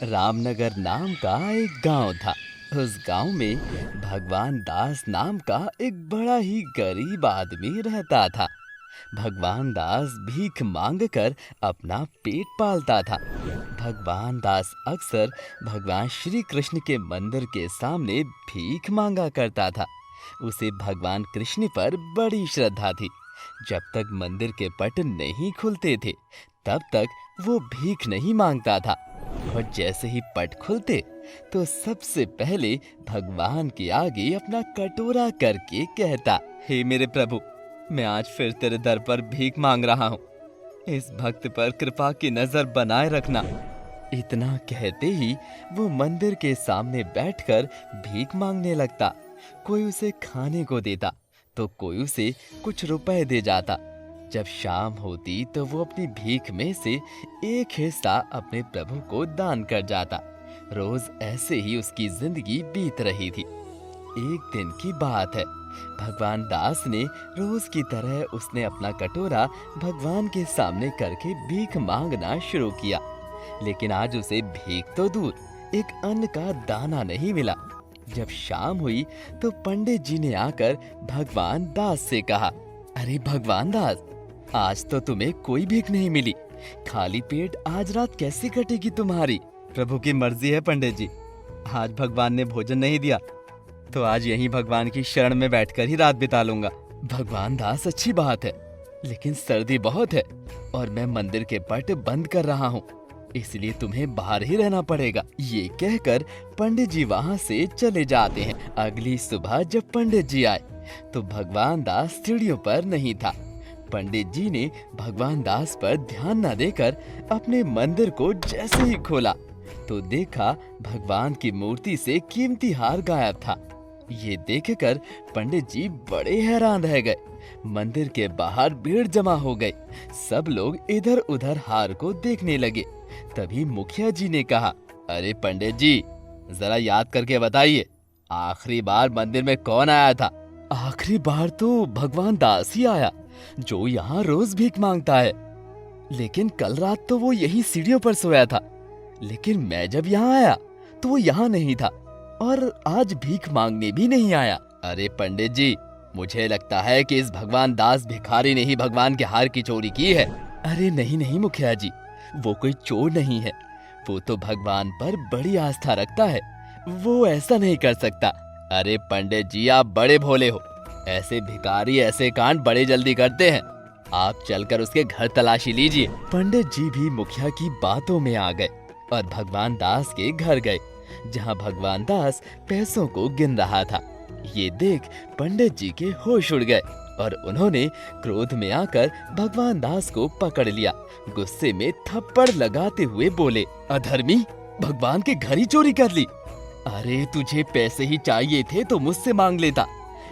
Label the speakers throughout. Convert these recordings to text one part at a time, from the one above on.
Speaker 1: रामनगर नाम का एक गांव था। उस गांव में भगवान दास नाम का एक बड़ा ही गरीब आदमी रहता था। भगवान दास भीख मांगकर अपना पेट पालता था। भगवान दास अक्सर भगवान श्री कृष्ण के मंदिर के सामने भीख मांगा करता था। उसे भगवान कृष्ण पर बड़ी श्रद्धा थी। जब तक मंदिर के पट नहीं खुलते थे तब तक वो भीख नहीं मांगता था, और जैसे ही पट खुलते तो सबसे पहले भगवान के आगे अपना कटोरा करके कहता, हे मेरे प्रभु, मैं आज फिर तेरे दर पर भीख मांग रहा हूँ। इस भक्त पर कृपा की नजर बनाए रखना। इतना कहते ही वो मंदिर के सामने बैठकर भीख मांगने लगता। कोई उसे खाने को देता तो कोई उसे कुछ रुपए दे जाता। जब शाम होती तो वो अपनी भीख में से एक हिस्सा अपने प्रभु को दान कर जाता। रोज ऐसे ही उसकी जिंदगी बीत रही थी। एक दिन की बात है, भगवान दास ने रोज की तरह उसने अपना कटोरा भगवान के सामने करके भीख मांगना शुरू किया। लेकिन आज उसे भीख तो दूर, एक अन्न का दाना नहीं मिला। जब शाम हुई तो पंडित जी ने आकर भगवान दास से कहा, अरे भगवान दास, आज तो तुम्हें कोई भीख नहीं मिली। खाली पेट आज रात कैसे कटेगी तुम्हारी? प्रभु की मर्जी है पंडित जी, आज भगवान ने भोजन नहीं दिया तो आज यहीं भगवान की शरण में बैठकर ही रात बिता लूंगा। भगवान दास, अच्छी बात है, लेकिन सर्दी बहुत है और मैं मंदिर के पट बंद कर रहा हूँ, इसलिए तुम्हें बाहर ही रहना पड़ेगा। ये कहकर पंडित जी वहाँ से चले जाते हैं। अगली सुबह जब पंडित जी आए तो भगवान दास सीढ़ियों पर नहीं था। पंडित जी ने भगवान दास पर ध्यान न देकर अपने मंदिर को जैसे ही खोला तो देखा भगवान की मूर्ति से कीमती हार गायब था। ये देखकर पंडित जी बड़े हैरान रह गए। मंदिर के बाहर भीड़ जमा हो गई। सब लोग इधर उधर हार को देखने लगे। तभी मुखिया जी ने कहा, अरे पंडित जी, जरा याद करके बताइए, आखिरी बार मंदिर में कौन आया था? आखिरी बार तो भगवान दास ही आया, जो यहाँ रोज भीख मांगता है। लेकिन कल रात तो वो यही सीढ़ियों पर सोया था। लेकिन मैं जब यहाँ आया तो वो यहाँ नहीं था और आज भीख मांगने भी नहीं आया। अरे पंडित जी, मुझे लगता है कि इस भगवान दास भिखारी ने ही भगवान के हार की चोरी की है। अरे नहीं नहीं मुखिया जी, वो कोई चोर नहीं है, वो तो भगवान पर बड़ी आस्था रखता है, वो ऐसा नहीं कर सकता। अरे पंडित जी, आप बड़े भोले हो, ऐसे भिखारी ऐसे कांड बड़े जल्दी करते हैं। आप चलकर उसके घर तलाशी लीजिए। पंडित जी भी मुखिया की बातों में आ गए और भगवान दास के घर गए, जहां भगवान दास पैसों को गिन रहा था। ये देख पंडित जी के होश उड़ गए और उन्होंने क्रोध में आकर भगवान दास को पकड़ लिया। गुस्से में थप्पड़ लगाते हुए बोले, अधर्मी, भगवान के घर ही चोरी कर ली। अरे तुझे पैसे ही चाहिए थे तो मुझसे मांग लेता,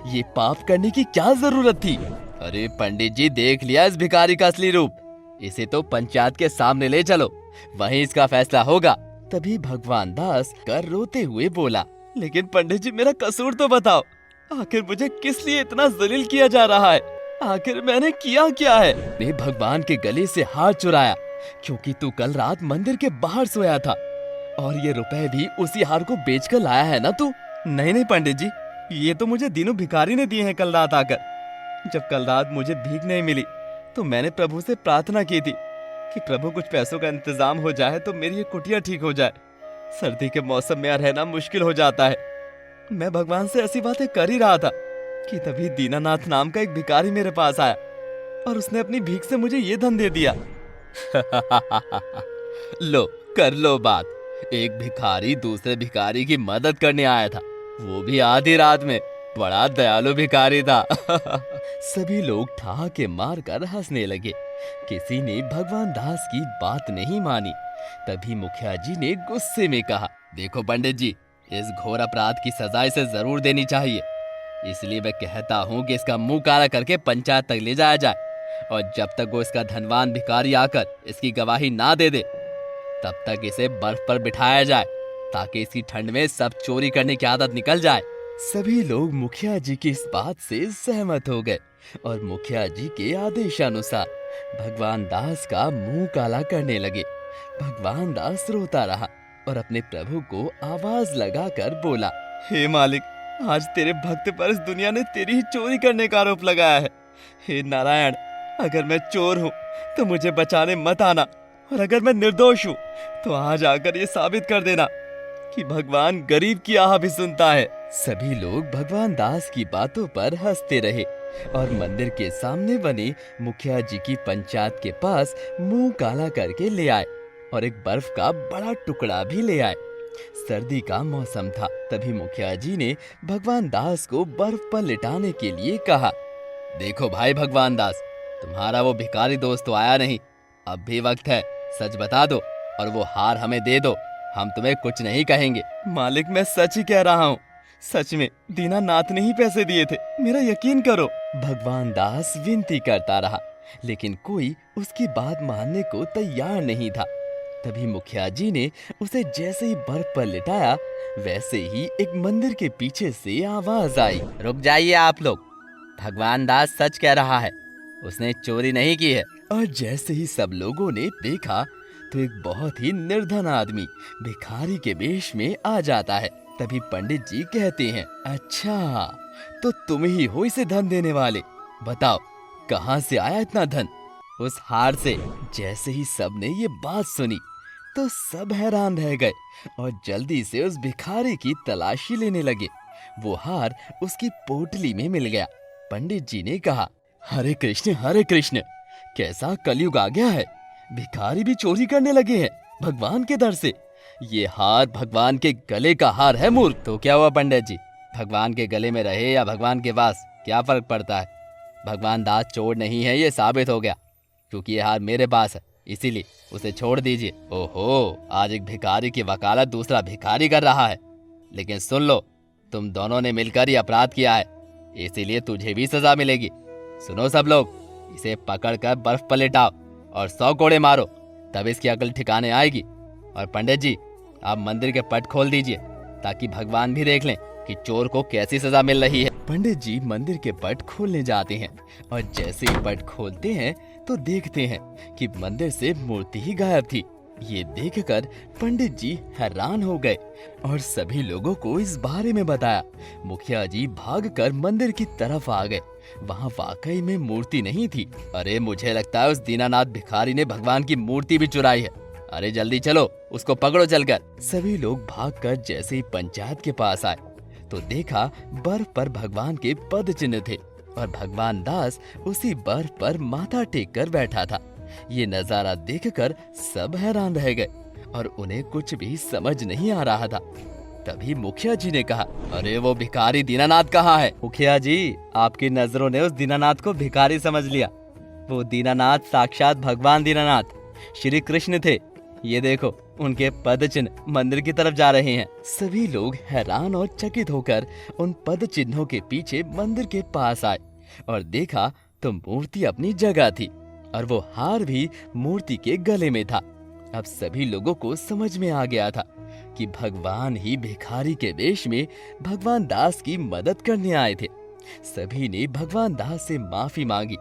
Speaker 1: ये पाप करने की क्या जरूरत थी? अरे पंडित जी, देख लिया इस भिखारी का असली रूप, इसे तो पंचायत के सामने ले चलो, वहीं इसका फैसला होगा। तभी भगवान दास कर रोते हुए बोला, लेकिन पंडित जी, मेरा कसूर तो बताओ, आखिर मुझे किस लिए इतना जलील किया जा रहा है? आखिर मैंने किया क्या है? ने भगवान के गले से हार चुराया क्योंकि तू कल रात मंदिर के बाहर सोया था, और ये रुपए भी उसी हार को बेचकर लाया है ना तू? नहीं नहीं पंडित जी, ये तो मुझे तीनों भिखारी ने दिए हैं कल रात आकर। जब कल रात मुझे भीख नहीं मिली तो मैंने प्रभु से प्रार्थना की थी कि प्रभु कुछ पैसों का इंतजाम हो जाए तो मेरी ये कुटिया ठीक हो जाए। सर्दी के मौसम में यहाँ रहना मुश्किल हो जाता है। मैं भगवान से ऐसी बातें कर ही रहा था कि तभी दीनानाथ नाम का एक भिखारी मेरे पास आया और उसने अपनी भीख से मुझे ये धन दे दिया। लो, कर लो बात। एक भिखारी दूसरे भिखारी की मदद करने आया था, वो भी आधी रात में। बड़ा दयालु भिखारी था। सभी लोग ठहाके मारकर हंसने लगे। किसी ने भगवान दास की बात नहीं मानी। तभी मुखिया जी ने गुस्से में कहा, देखो पंडित जी, इस घोर अपराध की सजा इसे जरूर देनी चाहिए, इसलिए मैं कहता हूँ कि इसका मुंह काला करके पंचायत तक ले जाया जाए, और जब तक वो इसका धनवान भिखारी आकर इसकी गवाही ना दे दे तब तक इसे बर्फ पर बिठाया जाए, ताकि इसकी ठंड में सब चोरी करने की आदत निकल जाए। सभी लोग मुखिया जी की इस बात से सहमत हो गए और मुखिया जी के आदेशानुसार भगवान दास का मुंह काला करने लगे। भगवान दास रोता रहा और अपने प्रभु को आवाज लगाकर बोला, हे मालिक, आज तेरे भक्त पर इस दुनिया ने तेरी ही चोरी करने का आरोप लगाया है। हे नारायण, अगर मैं चोर हूँ तो मुझे बचाने मत आना, और अगर मैं निर्दोष हूँ तो आज आकर ये साबित कर देना कि भगवान गरीब की आह भी सुनता है। सभी लोग भगवान दास की बातों पर हंसते रहे और मंदिर के सामने बने मुखिया जी की पंचायत के पास मुंह काला करके ले आए और एक बर्फ का बड़ा टुकड़ा भी ले आए। सर्दी का मौसम था, तभी मुखिया जी ने भगवान दास को बर्फ पर लिटाने के लिए कहा, देखो भाई भगवान दास, तुम्हारा वो भिखारी दोस्त तो आया नहीं, अब भी वक्त है, सच बता दो और वो हार हमें दे दो, हम तुम्हें कुछ नहीं कहेंगे। मालिक, मैं सच ही कह रहा हूँ, सच में दीनानाथ ने ही पैसे दिए थे, मेरा यकीन करो। भगवान दास विनती करता रहा, लेकिन कोई उसकी बात मानने को तैयार नहीं था। तभी मुखिया जी ने उसे जैसे ही बर्फ पर लिटाया, वैसे ही एक मंदिर के पीछे से आवाज आई, रुक जाइए आप लोग, भगवान दास सच कह रहा है, उसने चोरी नहीं की है। और जैसे ही सब लोगों ने देखा तो एक बहुत ही निर्धन आदमी भिखारी के वेश में आ जाता है। तभी पंडित जी कहते हैं, अच्छा, तो तुम ही हो इसे धन देने वाले, बताओ कहाँ से आया इतना धन? उस हार से। जैसे ही सबने ये बात सुनी तो सब हैरान रह गए और जल्दी से उस भिखारी की तलाशी लेने लगे। वो हार उसकी पोटली में मिल गया। पंडित जी ने कहा, हरे कृष्ण, कैसा कलयुग आ गया है, भिखारी भी चोरी करने लगे हैं भगवान के दर से। ये हार भगवान के गले का हार है मूर्ख। तो क्या हुआ पंडित जी, भगवान के गले में रहे या भगवान के पास, क्या फर्क पड़ता है? भगवान दास चोर नहीं है, ये साबित हो गया, क्योंकि ये हार मेरे पास है, इसीलिए उसे छोड़ दीजिए। ओहो, आज एक भिखारी की वकालत दूसरा भिखारी कर रहा है। लेकिन सुन लो, तुम दोनों ने मिलकर ये अपराध किया है, इसीलिए तुझे भी सजा मिलेगी। सुनो सब लोग, इसे पकड़कर बर्फ पर लिटाओ और 100 कोड़े मारो, तब इसकी अकल ठिकाने आएगी। और पंडित जी, आप मंदिर के पट खोल दीजिए ताकि भगवान भी देख लें कि चोर को कैसी सजा मिल रही है। पंडित जी मंदिर के पट खोलने जाते हैं और जैसे ही पट खोलते हैं तो देखते हैं कि मंदिर से मूर्ति ही गायब थी। ये देखकर पंडित जी हैरान हो गए और सभी लोगों को इस बारे में बताया। मुखिया जी भागकर मंदिर की तरफ आ गए। वहाँ वाकई में मूर्ति नहीं थी। अरे, मुझे लगता है उस दीनानाथ भिखारी ने भगवान की मूर्ति भी चुराई है। अरे जल्दी चलो, उसको पकड़ो चलकर। सभी लोग भागकर जैसे ही पंचायत के पास आए तो देखा बर्फ पर भगवान के पद चिन्ह थे और भगवान दास उसी बर्फ पर माथा टेक कर बैठा था। ये नजारा देखकर सब हैरान रह गए और उन्हें कुछ भी समझ नहीं आ रहा था। तभी मुखिया जी ने कहा, अरे वो भिखारी दीनानाथ कहाँ है? मुखिया जी, आपकी नजरों ने उस दीनानाथ को भिखारी समझ लिया। वो दीनानाथ साक्षात भगवान दीनानाथ श्री कृष्ण थे। ये देखो, उनके पद चिन्ह मंदिर की तरफ जा रहे हैं। सभी लोग हैरान और चकित होकर उन पद चिन्हों के पीछे मंदिर के पास आए और देखा तो मूर्ति अपनी जगह थी और वो हार भी मूर्ति के गले में था। अब सभी लोगों को समझ में आ गया था कि भगवान ही भिखारी के वेश में भगवान दास की मदद करने आए थे। सभी ने भगवान दास से माफी मांगी